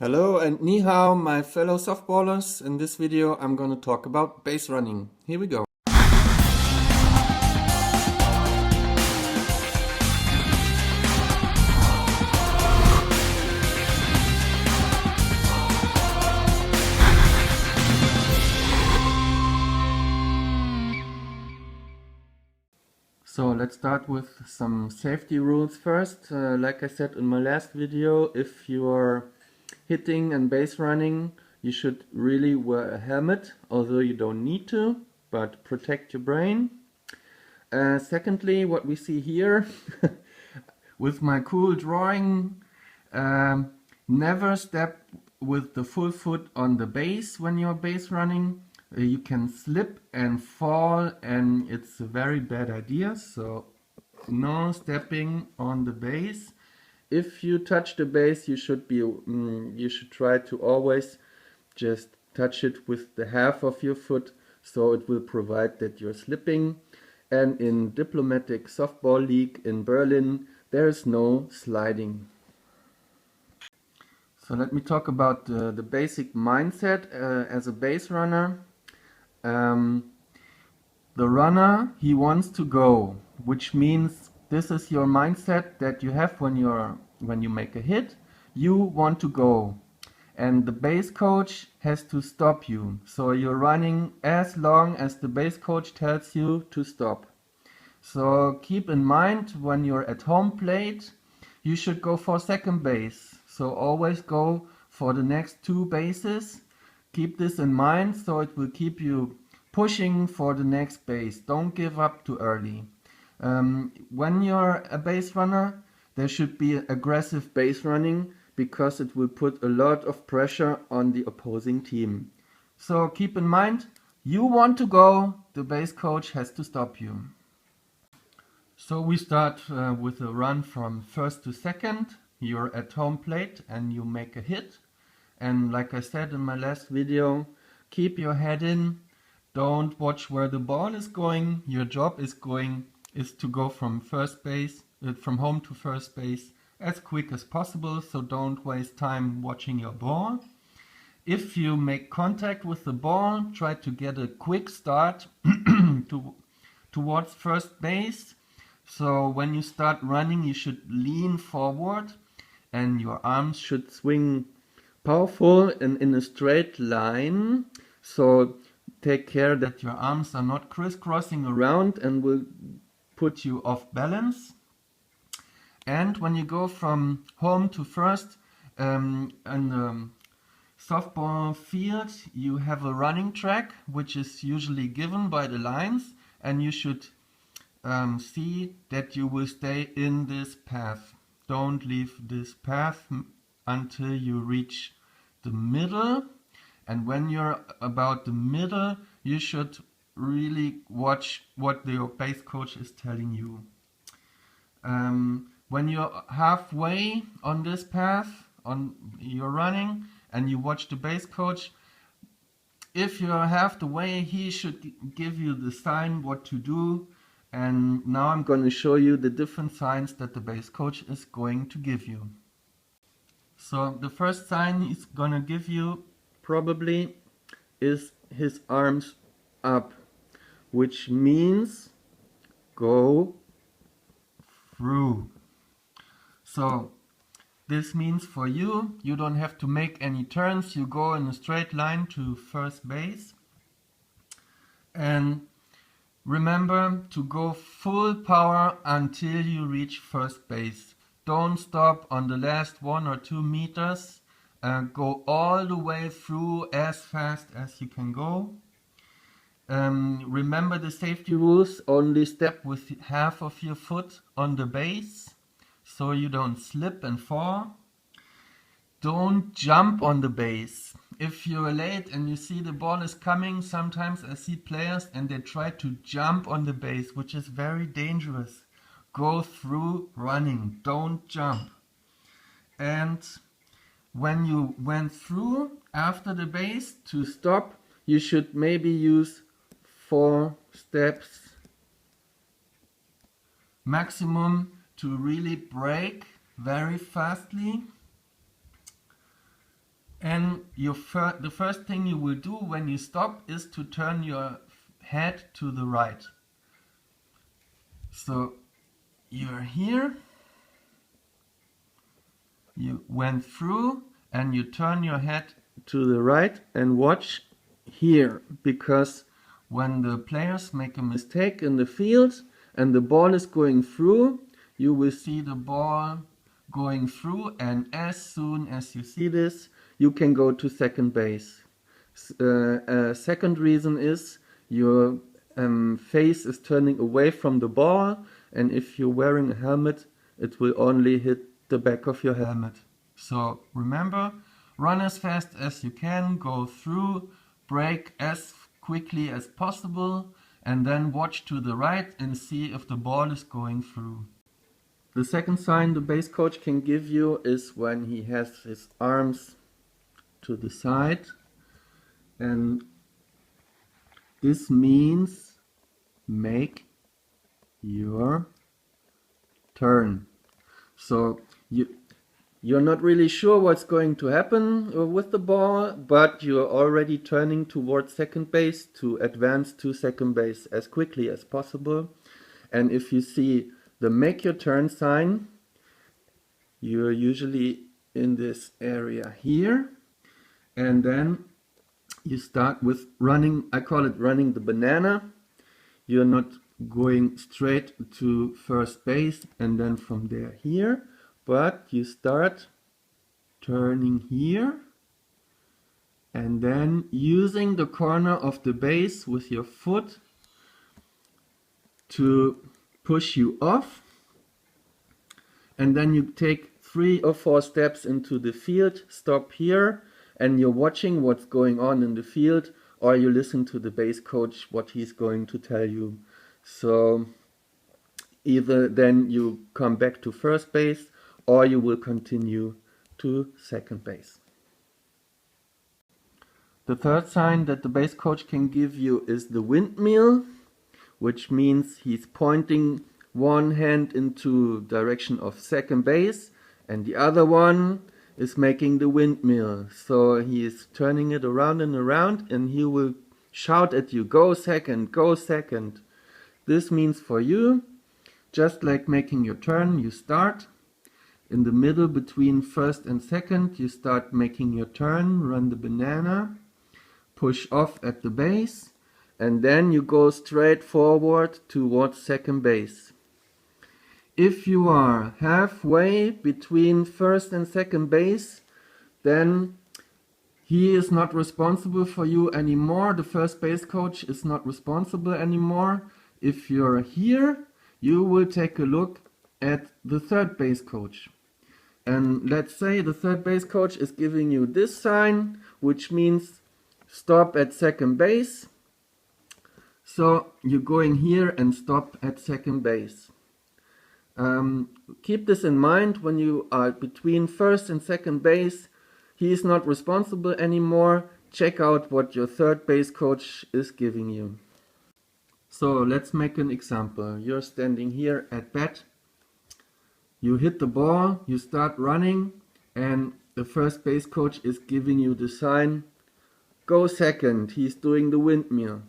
Hello and ni hao, my fellow softballers. In this video I'm going to talk about base running. Here we go. So let's start with some safety rules first. Like I said in my last video, if you are hitting and base running, you should really wear a helmet, although you don't need to, but protect your brain. Secondly, what we see here with my cool drawing, never step with the full foot on the base when you're base running. You can slip and fall, and it's a very bad idea, so no stepping on the base. If you touch the base, you should try to always just touch it with the half of your foot, so it will provide that you're slipping. And in Diplomatic Softball League in Berlin, there is no sliding. So let me talk about the basic mindset as a base runner. The runner, he wants to go, which means this is your mindset that you have when you make a hit. You want to go, and the base coach has to stop you. So you're running as long as the base coach tells you to stop. So keep in mind, when you're at home plate, you should go for second base. So always go for the next two bases. Keep this in mind, so it will keep you pushing for the next base. Don't give up too early. When you're a base runner, there should be aggressive base running, because it will put a lot of pressure on the opposing team. So keep in mind, you want to go, the base coach has to stop you. So we start with a run from first to second. You're at home plate and you make a hit. And like I said in my last video, keep your head in. Don't watch where the ball is going. Your job is to go from first base, from home to first base as quick as possible. So don't waste time watching your ball. If you make contact with the ball, try to get a quick start towards first base. So when you start running, you should lean forward and your arms should swing powerful and in a straight line. So take care that your arms are not crisscrossing around and will put you off balance. And when you go from home to first in the softball field, you have a running track, which is usually given by the lines, and you should see that you will stay in this path. Don't leave this path until you reach the middle. And when you're about the middle, you should really watch what the base coach is telling you. When you're halfway on this path, you're running, and you watch the base coach, if you're half the way, he should give you the sign what to do. And now I'm going to show you the different signs that the base coach is going to give you. So the first sign he's going to give you probably is his arms up, which means go through. So this means for you, you don't have to make any turns. You go in a straight line to first base. And remember to go full power until you reach first base. Don't stop on the last 1 or 2 meters. Go all the way through as fast as you can go. Remember the safety rules. Only step with half of your foot on the base, so you don't slip and fall. Don't jump on the base. If you're late and you see the ball is coming, sometimes I see players and they try to jump on the base, which is very dangerous. Go through running, don't jump. And when you went through after the base, to stop, you should maybe use 4 steps maximum to really break very fastly. the first thing you will do when you stop is to turn your head to the right. So you're here, you went through, and you turn your head to the right and watch here, because when the players make a mistake in the field and the ball is going through, you will see the ball going through, and as soon as you see this, you can go to second base. Second reason is your face is turning away from the ball, and if you're wearing a helmet, it will only hit the back of your helmet. So remember, run as fast as you can, go through, brake as quickly as possible, and then watch to the right and see if the ball is going through. The second sign the base coach can give you is when he has his arms to the side, and this means make your turn. So you're not really sure what's going to happen with the ball, but you're already turning towards second base to advance to second base as quickly as possible. And if you see the make your turn sign, you're usually in this area here, and then you start with running. I call it running the banana. You're not going straight to first base and then from there here, but you start turning here and then using the corner of the base with your foot to push you off, and then you take 3 or 4 steps into the field, stop here, and you're watching what's going on in the field, or you listen to the base coach what he's going to tell you. So either then you come back to first base or you will continue to second base. The third sign that the base coach can give you is the windmill, which means he's pointing one hand into direction of second base and the other one is making the windmill. So he is turning it around and around, and he will shout at you, go second, go second. This means for you, just like making your turn, you start in the middle between first and second, you start making your turn, run the banana, push off at the base, and then you go straight forward towards second base. If you are halfway between first and second base, then he is not responsible for you anymore. The first base coach is not responsible anymore. If you're here, you will take a look at the third base coach. And let's say the third base coach is giving you this sign, which means stop at second base. So you're going here and stop at second base. Keep this in mind when you are between first and second base. He is not responsible anymore. Check out what your third base coach is giving you. So let's make an example. You're standing here at bat. You hit the ball, you start running, and the first base coach is giving you the sign, go second. He's doing the windmill.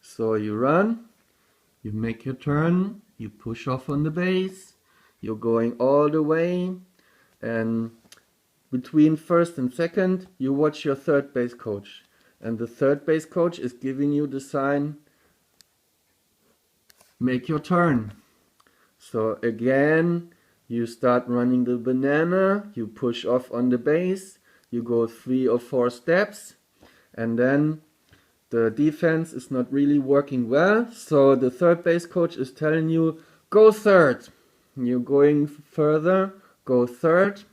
So you run, you make your turn, you push off on the base, you're going all the way, and between first and second, you watch your third base coach. And the third base coach is giving you the sign, make your turn. So again, you start running the banana, you push off on the base, you go 3 or 4 steps, and then the defense is not really working well, so the third base coach is telling you, go third. You're going further, go third,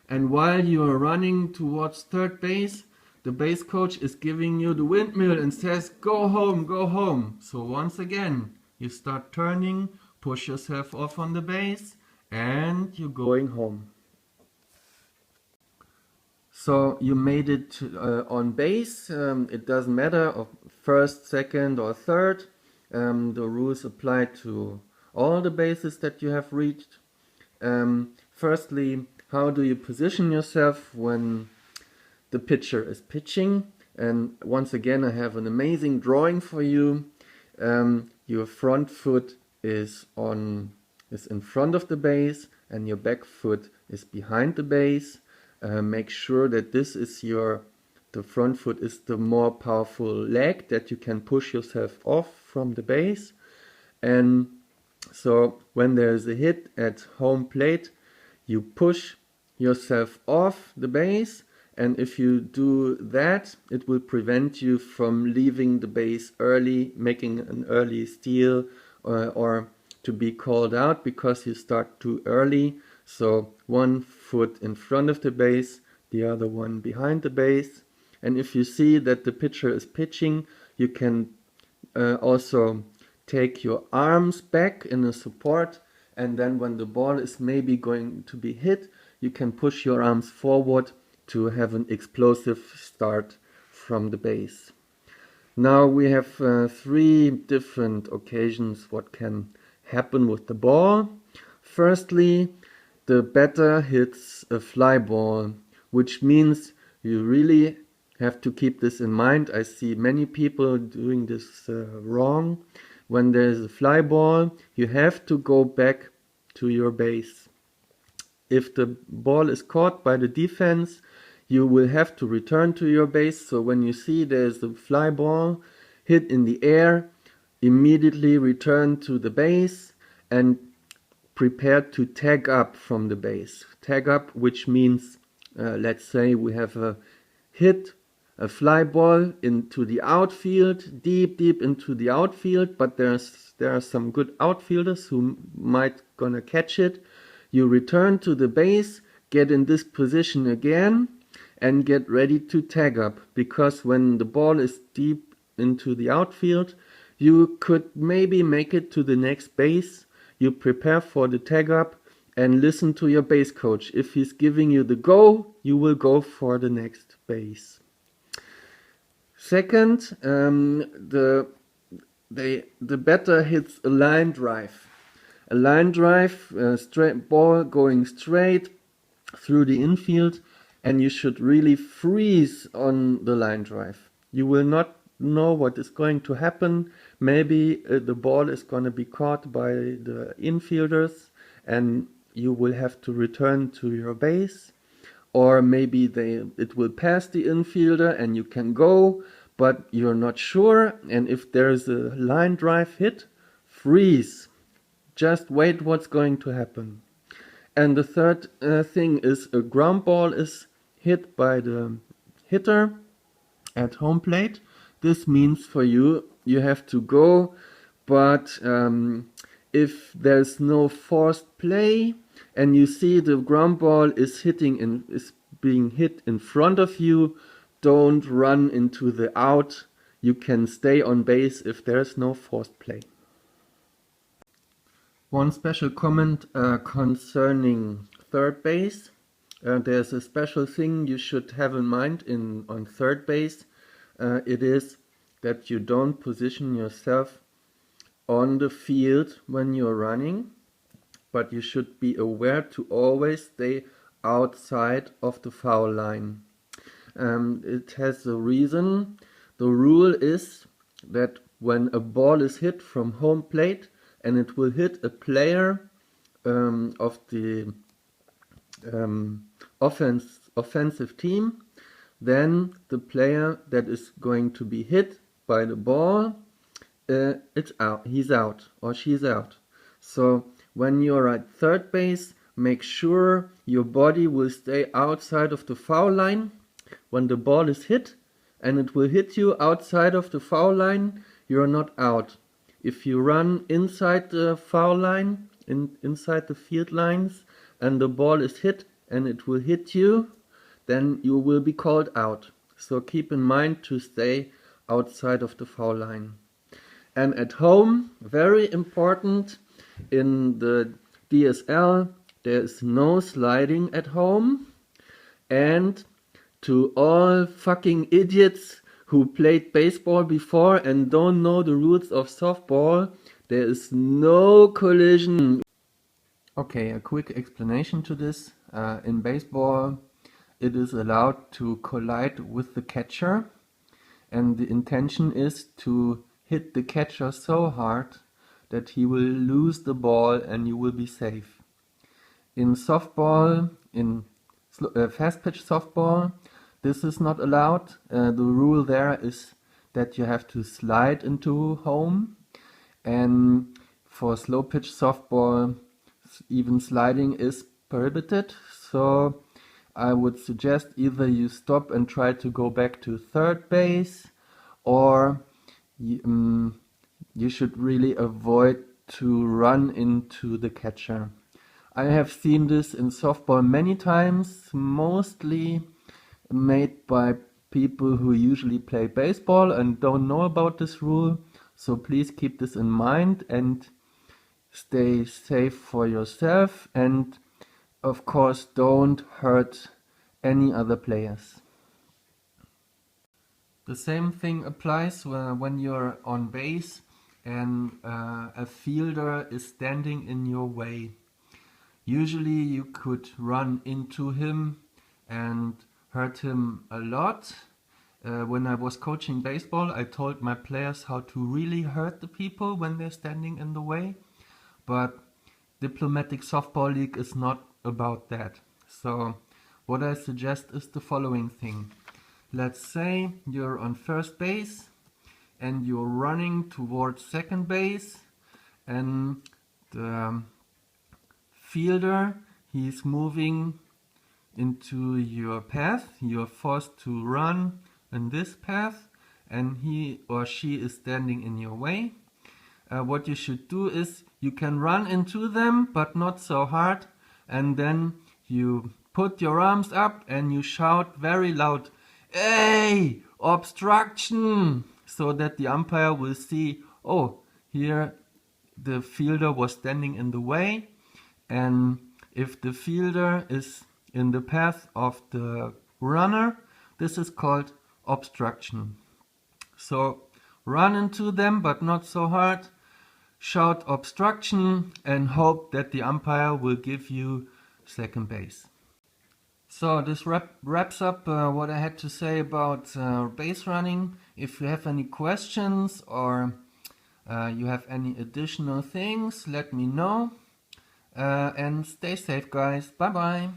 and while you are running towards third base, the base coach is giving you the windmill and says, go home, go home. So once again, you start turning, push yourself off on the base, and you're going home. So you made it on base. It doesn't matter of first, second or third. The rules apply to all the bases that you have reached. Firstly, how do you position yourself when the pitcher is pitching. And once again, I have an amazing drawing for you. Your front foot is in front of the base, and your back foot is behind the base. Make sure that the front foot is the more powerful leg, that you can push yourself off from the base. And so when there is a hit at home plate, you push yourself off the base, and if you do that, it will prevent you from leaving the base early, making an early steal, or to be called out because you start too early. So one foot in front of the base, the other one behind the base. And if you see that the pitcher is pitching, you can also take your arms back in a support, and then when the ball is maybe going to be hit, you can push your arms forward to have an explosive start from the base. Now we have 3 different occasions what can happen with the ball. Firstly, the batter hits a fly ball, which means you really have to keep this in mind. I see many people doing this wrong. When there is a fly ball, you have to go back to your base. If the ball is caught by the defense, you will have to return to your base. So when you see there's a fly ball hit in the air, immediately return to the base and prepare to tag up from the base. Tag up, which means, let's say we have a fly ball into the outfield, deep into the outfield, but there are some good outfielders who might gonna catch it. You return to the base, get in this position again, and get ready to tag up, because when the ball is deep into the outfield, you could maybe make it to the next base. You prepare for the tag up and listen to your base coach. If he's giving you the go, you will go for the next base. Second, the batter hits a line drive. A line drive, straight ball going straight through the infield, and you should really freeze on the line drive. You will not know what is going to happen. Maybe the ball is going to be caught by the infielders and you will have to return to your base. Or maybe it will pass the infielder and you can go, but you're not sure. And if there's a line drive hit, freeze. Just wait what's going to happen. And the third thing is a ground ball is hit by the hitter at home plate. This means for you have to go, but if there's no forced play and you see the ground ball is being hit in front of you, don't run into the out. You can stay on base if there's no forced play. One special comment concerning third base. There's a special thing you should have in mind on third base. It is that you don't position yourself on the field when you're running, but you should be aware to always stay outside of the foul line. It has a reason. The rule is that when a ball is hit from home plate and it will hit a player of the offensive team, then the player that is going to be hit by the ball, it's out. He's out or she's out. So when you're at third base, make sure your body will stay outside of the foul line. When the ball is hit and it will hit you outside of the foul line, you're not out. If you run inside the foul line, inside the field lines, and the ball is hit and it will hit you, then you will be called out. So keep in mind to stay outside of the foul line. And at home, very important, in the DSL, there is no sliding at home. And to all fucking idiots who played baseball before and don't know the rules of softball, there is no collision. Okay, a quick explanation to this. In baseball, it is allowed to collide with the catcher, and the intention is to hit the catcher so hard that he will lose the ball and you will be safe. In softball, in fast pitch softball, this is not allowed. The rule there is that you have to slide into home, and for slow pitch softball, even sliding is prohibited. So I would suggest either you stop and try to go back to third base, or you should really avoid to run into the catcher. I have seen this in softball many times, mostly made by people who usually play baseball and don't know about this rule. So please keep this in mind and stay safe for yourself, and of course don't hurt any other players. The same thing applies when you're on base and a fielder is standing in your way. Usually you could run into him and hurt him a lot. When I was coaching baseball, I told my players how to really hurt the people when they're standing in the way. But Diplomatic Softball League is not about that. So what I suggest is the following thing. Let's say you're on first base and you're running towards second base, and the fielder, he's moving into your path. You're forced to run in this path and he or she is standing in your way. What you should do is you can run into them, but not so hard, and then you put your arms up and you shout very loud, "Hey, obstruction!" so that the umpire will see, oh, here the fielder was standing in the way, and if the fielder is in the path of the runner, this is called obstruction. So run into them, but not so hard, shout obstruction, and hope that the umpire will give you second base. So this wraps up what I had to say about base running. If you have any questions or you have any additional things, let me know. And stay safe, guys. Bye bye.